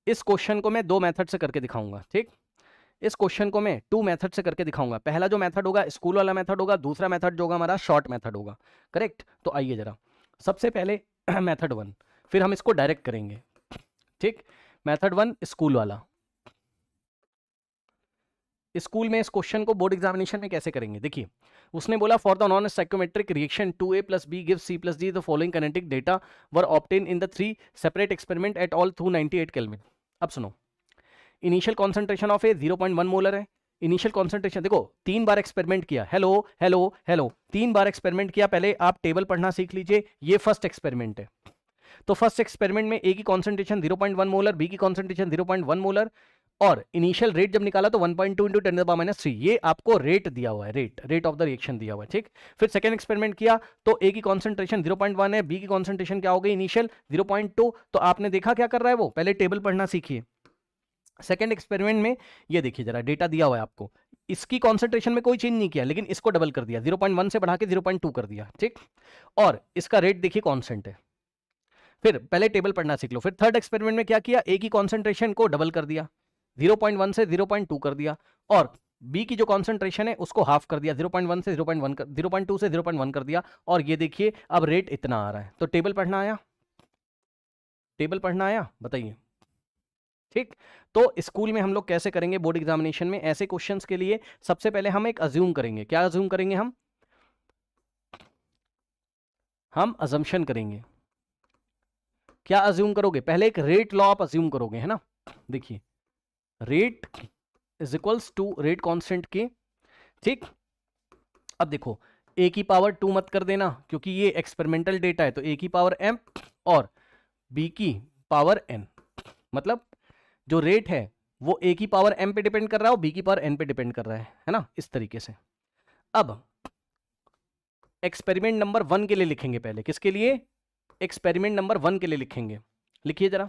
इस क्वेश्चन को मैं 2 मेथड से करके दिखाऊंगा, ठीक। इस क्वेश्चन को मैं 2 मेथड से करके दिखाऊंगा। पहला जो मेथड होगा स्कूल वाला मेथड होगा, दूसरा मेथड जो होगा हमारा शॉर्ट मेथड होगा, करेक्ट। तो आइए जरा सबसे पहले मेथड 1, फिर हम इसको डायरेक्ट करेंगे, ठीक। मेथड 1 स्कूल वाला। स्कूल में इस क्वेश्चन को बोर्ड एग्जामिनेशन में कैसे करेंगे, देखिए उसने बोला for the non psychometric reaction 2a + b gives c + d the following kinetic data were obtained in the 3 separate experiment at all 298 kelvin. अब सुनो, initial concentration of A 0.1 molar है। इनिशियल कॉन्सेंट्रेशन देखो 3 बार एक्सपेरिमेंट किया, hello hello hello, 3 बार experiment किया। पहले आप टेबल पढ़ना सीख लीजिए, ये फर्स्ट एक्सपेरिमेंट है। तो फर्स्ट एक्सपेरिमेंट में ए की कॉन्सेंट्रेशन 0.1 मोलर, बी की कॉन्सेंट्रेशन 0.1 मोलर, और इनिशियल रेट जब निकाला तो 1.2 × 10⁻³ ये आपको रेट दिया हुआ है, रेट ऑफ द रिएक्शन दिया हुआ है, ठीक। फिर सेकंड एक्सपेरिमेंट किया तो ए की कॉन्सेंट्रेशन 0.1 है, बी की कॉन्सेंट्रेशन क्या हो गई इनिशियल 0.2। तो आपने देखा क्या कर रहा है वो, पहले टेबल पढ़ना सीखिए। सेकंड एक्सपेरिमेंट में ये देखिए जरा डेटा दिया हुआ है आपको, इसकी कॉन्सेंट्रेशन में कोई चेंज नहीं किया, लेकिन इसको डबल कर दिया, 0.1 से बढ़ा के 0.2 कर दिया, ठीक। और इसका रेट देखिए कांस्टेंट है। फिर पहले टेबल पढ़ना सीख लो। फिर थर्ड एक्सपेरिमेंट में क्या किया, ए की कॉन्सेंट्रेशन को डबल कर दिया, 0.1 से 0.2 कर दिया, और बी की जो कॉन्सेंट्रेशन है उसको हाफ कर दिया, 0.1 से 0.2 से 0.1 कर दिया, और ये देखिए अब रेट इतना आ रहा है। तो टेबल पढ़ना आया, टेबल पढ़ना आया, बताइए, ठीक। तो स्कूल में हम लोग कैसे करेंगे बोर्ड एग्जामिनेशन में ऐसे क्वेश्चंस के लिए, सबसे पहले हम एक अज्यूम करेंगे। क्या अज्यूम करेंगे हम अजम्पशन करेंगे। क्या अज्यूम करोगे, पहले एक रेट लॉ आप अज्यूम करोगे, है ना। देखिए rate is equals to rate constant k, ठीक। अब देखो ए की पावर 2 मत कर देना, क्योंकि ये एक्सपेरिमेंटल डेटा है, तो ए की पावर m और बी की पावर n, मतलब जो रेट है वो ए की पावर m पे डिपेंड कर रहा है और बी की पावर n पे डिपेंड कर रहा है ना, इस तरीके से। अब एक्सपेरिमेंट नंबर 1 के लिए लिखेंगे, पहले किसके लिए, एक्सपेरिमेंट नंबर 1 के लिए लिखेंगे। लिखिए जरा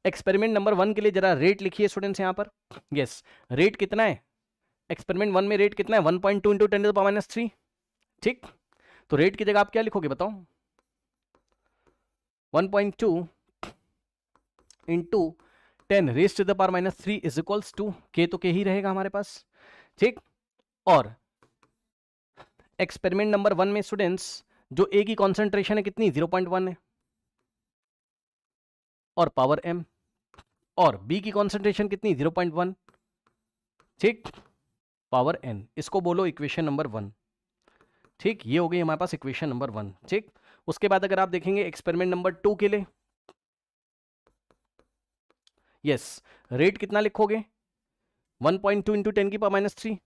एक्सपेरिमेंट नंबर 1 के लिए जरा रेट लिखिए स्टूडेंट्स यहां पर। यस, रेट कितना है एक्सपेरिमेंट 1 में, रेट कितना है 1.2 × 10⁻³, ठीक। तो रेट की जगह आप क्या लिखोगे बताओ, 1.2 × 10⁻³ इज इक्वल्स टू के, तो के ही रहेगा हमारे पास, ठीक। और एक्सपेरिमेंट नंबर 1 में स्टूडेंट्स जो ए की कॉन्सेंट्रेशन है कितनी 0.1 है, और पावर m, और बी की कॉन्सेंट्रेशन कितनी 0.1, ठीक, पावर n। इसको बोलो इक्वेशन नंबर 1, ठीक। ये हो गई हमारे पास इक्वेशन नंबर 1, ठीक। उसके बाद अगर आप देखेंगे एक्सपेरिमेंट नंबर 2 के लिए, यस, रेट कितना लिखोगे 1.2 × 10⁻³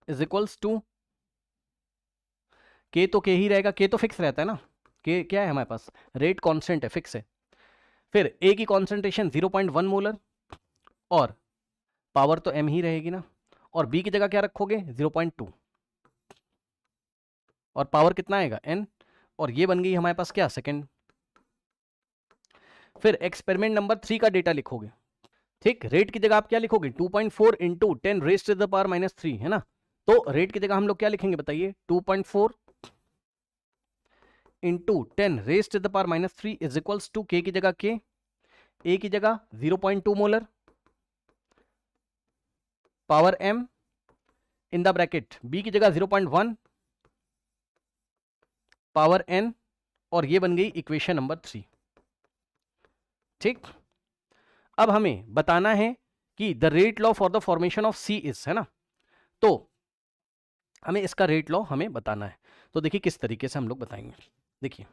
इज इक्वल्स टू के, तो के ही रहेगा, के तो फिक्स रहता है ना, के क्या है हमारे पास, रेट कांस्टेंट है, फिक्स है। फिर ए की कॉन्सेंट्रेशन 0.1 मोलर, और पावर तो m ही रहेगी ना, और बी की जगह क्या रखोगे 0.2, और पावर कितना आएगा n, और ये बन गई हमारे पास क्या सेकंड। फिर एक्सपेरिमेंट नंबर 3 का डेटा लिखोगे, ठीक। रेट की जगह आप क्या लिखोगे 2.4 × 10⁻³ है ना। तो रेट की जगह हम लोग क्या लिखेंगे बताइए, 2.4 × 10⁻³ इज इक्वल्स टू के की जगह के, ए की जगह 0.2 molar, power m in the bracket, B की जगह 0.1, पावर n, और ये बन गई इक्वेशन नंबर 3, ठीक। अब हमें बताना है कि the rate law for the formation of C is, है ना, तो हमें इसका रेट लॉ हमें बताना है। तो देखिए किस तरीके से हम लोग बताएंगे, देखिए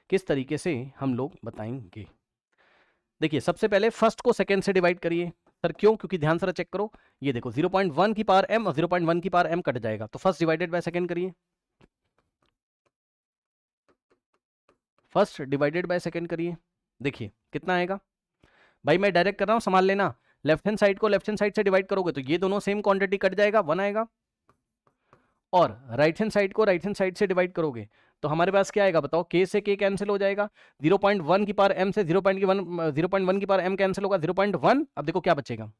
किस तरीके से हम लोग बताएंगे। देखिए सबसे पहले फर्स्ट को सेकंड से डिवाइड करिए। सर क्यों, क्योंकि ध्यान से चेक करो, ये देखो 0.1 की पावर m और 0.1 की पावर m कट जाएगा, तो फर्स्ट डिवाइडेड बाय सेकंड करिए, फर्स्ट डिवाइडेड बाय सेकंड करिए, देखिए कितना आएगा। भाई मैं डायरेक्ट कर रहा हूं, संभाल लेना, लेफ्ट हैंड साइड को लेफ्ट हैंड साइड से डिवाइड करोगे तो ये दोनों सेम क्वांटिटी कट जाएगा, 1 आएगा, और राइट हैंड साइड को राइट हैंड साइड से डिवाइड करोगे तो हमारे पास क्या आएगा बताओ, k से k कैंसिल हो जाएगा, 0.1 की पावर m से 0.1 की पावर m कैंसिल होगा, 0.1। अब देखो क्या बचेगा,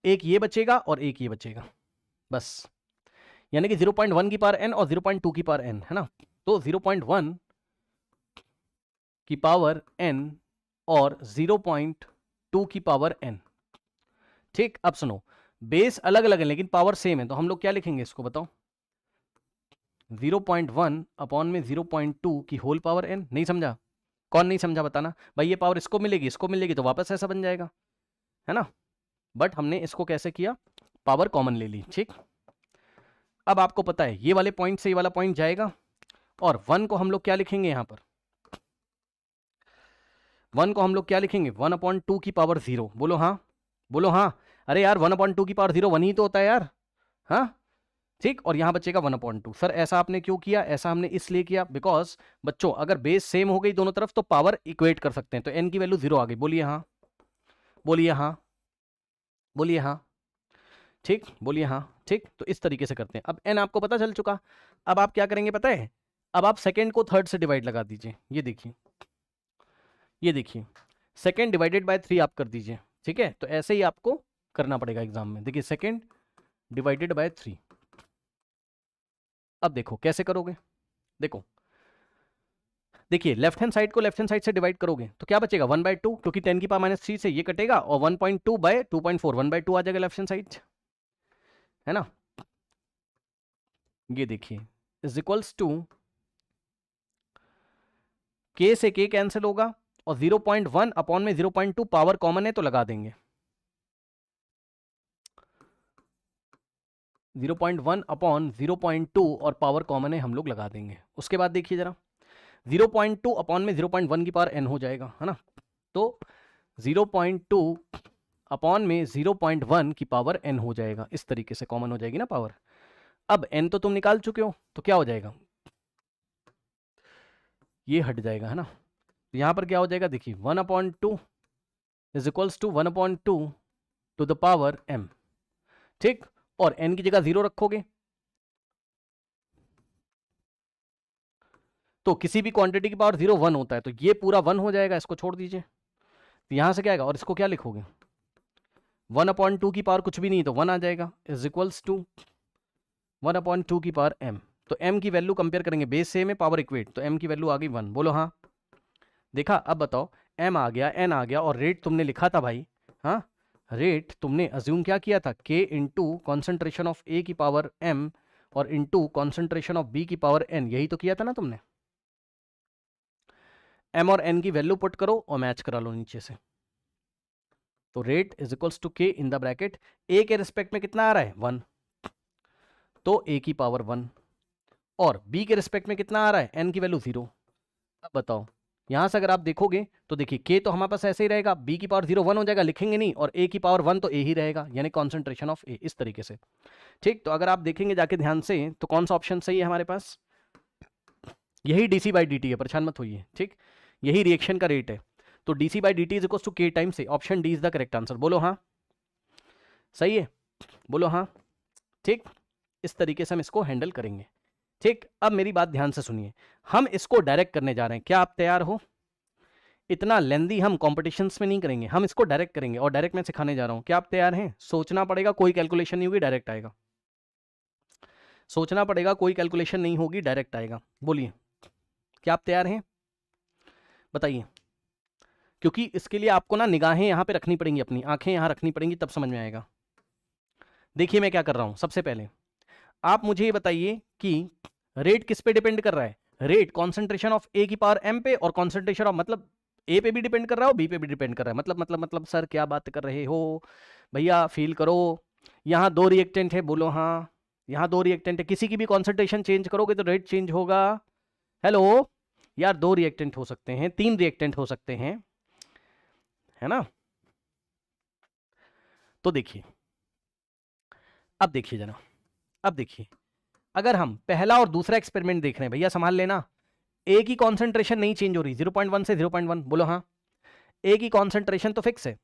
एक ये बचेगा और एक ये बचेगा, बस। यानी कि 0.1 की पावर n और 0.2 की पावर n, है ना। तो 0.1 की पावर n और 0.2 की पावर n। ठीक, अब सुनो, बेस अलग अलग है लेकिन पावर सेम है, तो हम लोग क्या लिखेंगे इसको बताओ? 0.1 अपॉन में 0.2 की होल पावर n। नहीं समझा? कौन नहीं समझा बताना भाई। ये पावर इसको मिलेगी तो वापस ऐसा बन जाएगा, है ना? बट हमने इसको कैसे किया, पावर कॉमन ले ली। ठीक, अब आपको पता है ये वाले पॉइंट से ये वाला पॉइंट जाएगा, और 1 को हम लोग क्या लिखेंगे यहां पर? 1 को हम लोग क्या लिखेंगे? 1/2 की पावर 0। बोलो हाँ, बोलो हाँ। अरे यार 1/2 की पावर 0 1 ही तो होता है यार, हाँ? ठीक, और यहां बचेगा 1/2। सर ऐसा आपने क्यों किया? ऐसा हमने इसलिए किया बिकॉज बच्चों अगर बेस सेम हो गई दोनों तरफ तो पावर इक्वेट कर सकते हैं, तो n की वैल्यू 0 आ गई। बोलिए हाँ, बोलिए हाँ, बोलिए हाँ। ठीक, बोलिए हाँ। ठीक, तो इस तरीके से करते हैं। अब n आपको पता चल चुका, अब आप क्या करेंगे पता है? अब आप सेकेंड को थर्ड से डिवाइड लगा दीजिए। ये देखिए, ये देखिए, सेकेंड डिवाइडेड बाय 3 आप कर दीजिए। ठीक है, तो ऐसे ही आपको करना पड़ेगा एग्जाम में। देखिए सेकेंड डिवाइडेड बाय 3। अब देखो कैसे करोगे, देखो देखिए लेफ्ट हैंड साइड को लेफ्ट हैंड साइड से डिवाइड करोगे तो क्या बचेगा? 1/2, क्योंकि 10 की पावर -3 से ये कटेगा, और 1.2 बाय 2.4, 1/2 आ जाएगा लेफ्ट हैंड साइड, है ना? ये देखिए इज इक्वल्स टू k से k कैंसिल होगा, और 0.1 अपॉन में 0.2 पावर कॉमन है तो लगा देंगे। 0.1 अपॉन 0.2 और पावर कॉमन है हम लोग लगा देंगे। उसके बाद देखिए जरा, 0.2 अपॉन में 0.1 की पावर n हो जाएगा, है ना? तो 0.2 अपॉन में 0.1 की पावर n हो जाएगा। इस तरीके से कॉमन हो जाएगी ना पावर। अब n तो तुम निकाल चुके हो, तो क्या हो जाएगा? ये हट जाएगा, है ना? तो यहां पर क्या हो जाएगा? देखिए 1/2 is equals to 1/2 to the power m। ठीक, और n की जगह 0 रखोगे तो किसी भी क्वांटिटी की पावर 0 1 होता है, तो ये पूरा 1 हो जाएगा। इसको छोड़ दीजिए, तो यहां से क्या आएगा? और इसको क्या लिखोगे? 1/2 की पावर कुछ भी नहीं तो 1 आ जाएगा, इज इक्वल्स टू 1/2 की पावर m। तो m की वैल्यू कंपेयर करेंगे, बेस सेम है पावर इक्वेट, तो m की वैल्यू आ गई 1। बोलो हाँ। देखा? अब बताओ, m आ गया, n आ गया, और रेट तुमने लिखा था भाई, हाँ? रेट तुमने अज्यूम क्या किया था? k into concentration of a की पावर m और इंटू कॉन्सेंट्रेशन ऑफ b की पावर n, यही तो किया था ना तुमने? m और n की वैल्यू पुट करो और मैच करा लो नीचे से। तो rate is equals to k in the bracket, a के रिस्पेक्ट में कितना आ रहा है? 1, तो a की पावर 1, और b के रिस्पेक्ट में कितना आ रहा है? n की वैल्यू 0। अब बताओ, यहां से अगर आप देखोगे तो देखिए k तो हमारे पास ऐसे ही रहेगा, b की पावर 0 1 हो जाएगा, लिखेंगे नहीं, और a की पावर 1 तो a ही रहेगा, यानी कॉन्सेंट्रेशन ऑफ a, इस तरीके से। ठीक, तो अगर आप देखेंगे जाके ध्यान से तो कौन सा ऑप्शन सही है हमारे पास? यही dc/dt है, परेशान मत होइए। ठीक, यही रिएक्शन का रेट है, तो dc/dt is equal to k times a। Option D is the correct answer. बोलो हाँ, सही है? बोलो हाँ। ठीक, इस तरीके से हम इसको हैंडल करेंगे। ठीक, अब मेरी बात ध्यान से सुनिए, हम इसको डायरेक्ट करने जा रहे हैं। क्या आप तैयार हो? इतना लेंदी हम कॉम्पिटिशन्स में नहीं करेंगे, हम इसको डायरेक्ट करेंगे, और डायरेक्ट मैं सिखाने जा रहा हूं। क्या आप तैयार हैं? सोचना पड़ेगा, कोई कैलकुलेशन नहीं होगी, डायरेक्ट आएगा। सोचना पड़ेगा, कोई कैलकुलेशन नहीं होगी, डायरेक्ट आएगा। बोलिए, क्या आप तैयार हैं? बताइए, क्योंकि इसके लिए आपको ना निगाहें यहाँ पे रखनी पड़ेंगी, अपनी आंखें यहाँ रखनी पड़ेंगी, तब समझ में आएगा। देखिए मैं क्या कर रहा हूं। सबसे पहले आप मुझे ये बताइए कि रेट किस पे डिपेंड कर रहा है? रेट कॉन्सेंट्रेशन ऑफ ए की पावर m पे, और कॉन्सेंट्रेशन ऑफ मतलब ए पे भी डिपेंड कर रहा है और बी पे भी डिपेंड कर रहा है। मतलब सर क्या बात कर रहे हो भैया, फील करो। यहाँ 2 रिएक्टेंट है, बोलो हाँ। यहाँ 2 रिएक्टेंट है, किसी की भी कॉन्सेंट्रेशन चेंज करोगे तो रेट चेंज होगा। हेलो यार, 2 रिएक्टेंट हो सकते हैं, 3 रिएक्टेंट हो सकते हैं, है ना? तो देखिए, अब देखिए जरा, अब देखिए, अगर हम पहला और दूसरा एक्सपेरिमेंट देख रहे हैं, भैया संभाल लेना, ए की कॉन्सेंट्रेशन नहीं चेंज हो रही, 0.1 से 0.1, बोलो हाँ। ए की कॉन्सेंट्रेशन तो फिक्स है,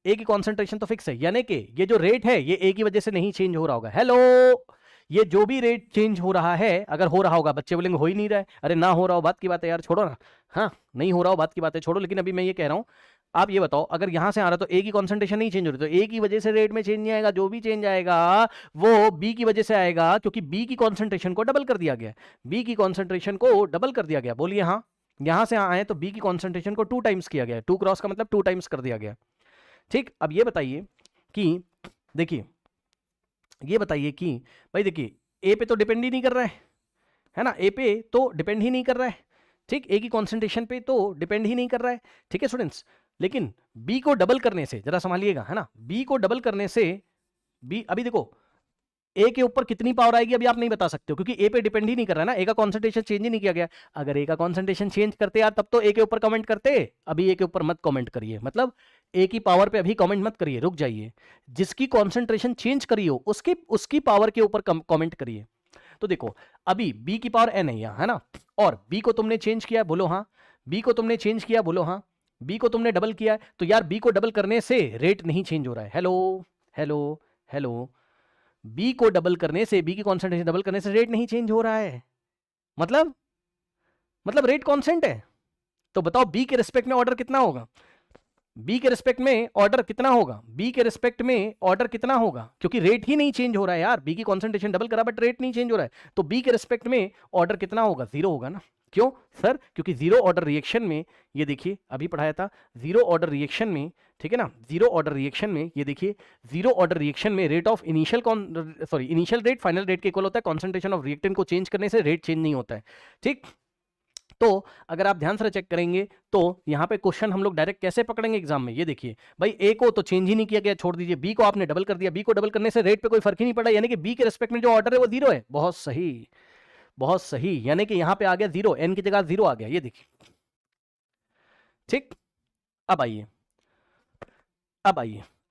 ए की कॉन्सेंट्रेशन तो फिक्स है, यानी कि ये जो रेट है ये ए की वजह से नहीं चेंज हो रहा होगा। हेलो, ये जो भी रेट चेंज हो रहा है, अगर हो रहा होगा, बच्चे बोलेंगे हो ही नहीं रहा है। अरे ना हो रहा हो बात की बात है यार, छोड़ो ना। हाँ, नहीं हो रहा हो बात की बात है, छोड़ो। लेकिन अभी मैं ये कह रहा हूं, आप ये बताओ, अगर यहां से आ रहा तो ए की कॉन्सेंट्रेशन नहीं चेंज हो रही, तो ए की वजह से रेट में चेंज नहीं आएगा। जो भी चेंज आएगा वो बी की वजह से आएगा, क्योंकि बी की कॉन्सेंट्रेशन को डबल कर दिया गया, बी की कॉन्सेंट्रेशन को डबल कर दिया गया। बोलिए हाँ, यहां से आए तो बी की कॉन्सेंट्रेशन को 2 टाइम्स किया गया है, 2 क्रॉस का मतलब 2 टाइम्स कर दिया गया। ठीक, अब ये बताइए कि देखिए, ये बताइए कि भाई देखिए ए पे तो डिपेंड ही नहीं कर रहा है ना, ए पे तो डिपेंड ही नहीं कर रहा है। ठीक, ए की कॉन्सेंट्रेशन पे तो डिपेंड ही नहीं कर रहा है। ठीक है स्टूडेंट्स, लेकिन बी को डबल करने से, जरा संभालिएगा, है ना, बी को डबल करने से बी, अभी देखो ए के ऊपर कितनी पावर आएगी अभी आप नहीं बता सकते हो, क्योंकि ए पे डिपेंड ही नहीं कर रहा है ना, ए का कॉन्सेंट्रेशन चेंज ही नहीं किया गया। अगर ए का कॉन्सेंट्रेशन चेंज करते यार तब तो ए के ऊपर कमेंट करते, अभी ए के ऊपर मत कमेंट करिए, मतलब ए की पावर पे अभी कमेंट मत करिए, रुक जाइए, जिसकी कॉन्सेंट्रेशन चेंज करी हो उसकी पावर के ऊपर कमेंट करिए। तो देखो अभी बी की पावर एन है ना, और बी को तुमने चेंज किया, बोलो हाँ, बी को तुमने चेंज किया, बोलो हाँ, बी को तुमने डबल किया, तो यार बी को डबल करने से रेट नहीं चेंज हो रहा है। हेलो हेलो हेलो, बी को डबल करने से, बी की कॉन्सेंट्रेशन डबल करने से रेट नहीं चेंज हो रहा है, मतलब रेट कांस्टेंट है। तो बताओ बी के रिस्पेक्ट में ऑर्डर कितना होगा, बी के रिस्पेक्ट में ऑर्डर कितना होगा, बी के रिस्पेक्ट में ऑर्डर कितना होगा, क्योंकि रेट ही नहीं चेंज हो रहा है यार, बी की कॉन्सेंट्रेशन डबल करा बट रेट नहीं चेंज हो रहा है, तो बी के रिस्पेक्ट में ऑर्डर कितना होगा, 0 होगा ना। क्यों सर, क्योंकि जीरो ऑर्डर रिएक्शन में, ये देखिए अभी पढ़ाया था, जीरो ऑर्डर रिएक्शन में, ठीक है ना, जीरो ऑर्डर रिएक्शन में ये देखिए, जीरो ऑर्डर रिएक्शन में rate of initial rate final rate के इक्वल होता है, कॉन्सेंट्रेशन ऑफ रिएक्टेंट को चेंज करने से रेट चेंज नहीं होता है। ठीक, तो अगर आप ध्यान से चेक करेंगे तो यहां पे क्वेश्चन हम लोग डायरेक्ट कैसे पकड़ेंगे एग्जाम में, ये देखिए भाई ए को तो चेंज ही नहीं किया गया, छोड़ दीजिए, बी को आपने डबल कर दिया, बी को डबल करने से रेट पे कोई फर्क ही नहीं पड़ा, यानी कि बी के रेस्पेक्ट में जो ऑर्डर है वो 0 है। बहुत सही, बहुत सही, यानी कि यहां पे आ गया 0, एन की जगह 0 आ गया, ये देखिए। ठीक, अब आइए,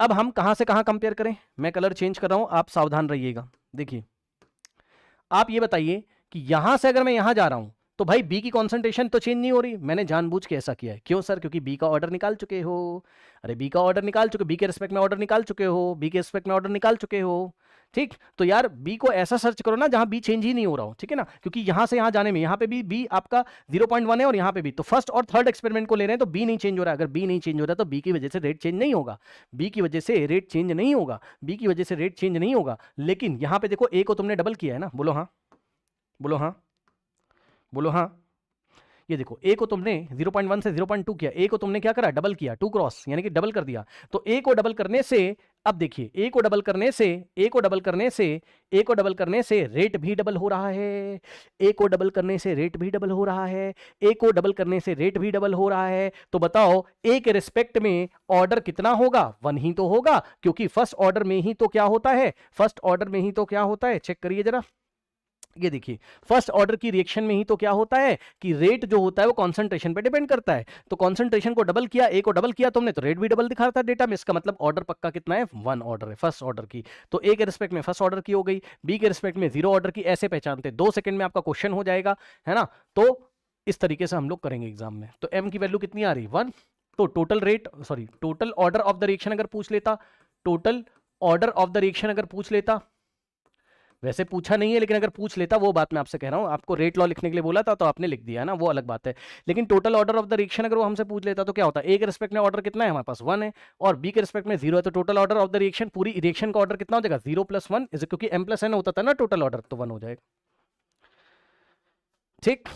अब हम कहां से कहां कंपेयर करें, मैं कलर चेंज कर रहा हूं, आप सावधान रहिएगा। देखिए आप ये बताइए कि यहां से अगर मैं यहां जा रहा हूं तो भाई बी की कॉन्सेंट्रेशन तो चेंज नहीं हो रही, मैंने जानबूझ के ऐसा किया है। क्यों सर, क्योंकि बी का ऑर्डर निकाल चुके हो, अरे बी का ऑर्डर निकाल चुके, बी के रिस्पेक्ट में ऑर्डर निकाल चुके हो, बी के रिस्पेक्ट में ऑर्डर निकाल चुके हो। ठीक, तो यार बी को ऐसा सर्च करो ना जहां बी चेंज ही नहीं हो रहा हो, ठीक है ना, क्योंकि यहां से यहां जाने में, यहां पे भी बी आपका 0.1 है और यहां पे भी, तो फर्स्ट और थर्ड एक्सपेरिमेंट को ले रहे हैं तो बी नहीं चेंज हो रहा है। अगर बी नहीं चेंज हो रहा है तो बी की वजह से रेट चेंज नहीं होगा, बी की वजह से रेट चेंज नहीं होगा, बी की वजह से रेट चेंज नहीं होगा। लेकिन यहां पे देखो ए को तुमने डबल किया है ना, बोलो हाँ, बोलो हाँ, बोलो हाँ, ये देखो ए को तुमने 0.1 से 0.2 किया, ए को तुमने क्या करा, डबल किया, 2 क्रॉस यानी कि डबल कर दिया। तो ए को डबल करने से, अब देखिए ए को डबल करने से, ए को डबल करने से, ए को डबल करने से रेट भी डबल हो रहा है, ए को डबल करने से रेट भी डबल हो रहा है, ए को डबल करने से रेट भी डबल हो रहा है। तो बताओ ए के रिस्पेक्ट में ऑर्डर कितना होगा, 1 ही तो होगा, क्योंकि फर्स्ट ऑर्डर में ही तो क्या होता है, फर्स्ट ऑर्डर में ही तो क्या होता है, चेक करिए जरा, ये देखिए फर्स्ट ऑर्डर की रिएक्शन में ही तो क्या होता है कि रेट जो होता है वो कॉन्सेंट्रेशन पे डिपेंड करता है। तो कॉन्सेंट्रेशन को डबल किया, ए को डबल किया तुमने, तो रेट भी डबल दिखा रहा था डेटा में, इसका मतलब ऑर्डर पक्का कितना है, 1 ऑर्डर है फर्स्ट ऑर्डर की। तो ए के रिस्पेक्ट में फर्स्ट ऑर्डर की हो गई, बी के रिस्पेक्ट में 0 ऑर्डर की, ऐसे पहचानते 2 सेकंड में आपका क्वेश्चन हो जाएगा, है ना। तो इस तरीके से हम लोग करेंगे एग्जाम में। तो एम की वैल्यू कितनी आ रही, 1। तो total rate, sorry total order of the reaction अगर पूछ लेता, total order of the reaction अगर पूछ लेता, वैसे पूछा नहीं है लेकिन अगर पूछ लेता, वो बात मैं आपसे कह रहा हूं, आपको रेट लॉ लिखने के लिए बोला था तो आपने लिख दिया ना, वो अलग बात है। लेकिन total order of the reaction अगर वो हमसे पूछ लेता तो क्या होता है, ए के रिस्पेक्ट में ऑर्डर कितना है हमारे पास, 1 है, और बी के रिस्पेक्ट में 0 है, तो total order of the reaction, पूरी रिएक्शन का ऑर्डर कितना हो जाएगा, 0 + 1, क्योंकि m + n होता था ना टोटल ऑर्डर, तो 1 हो जाएगा। ठीक,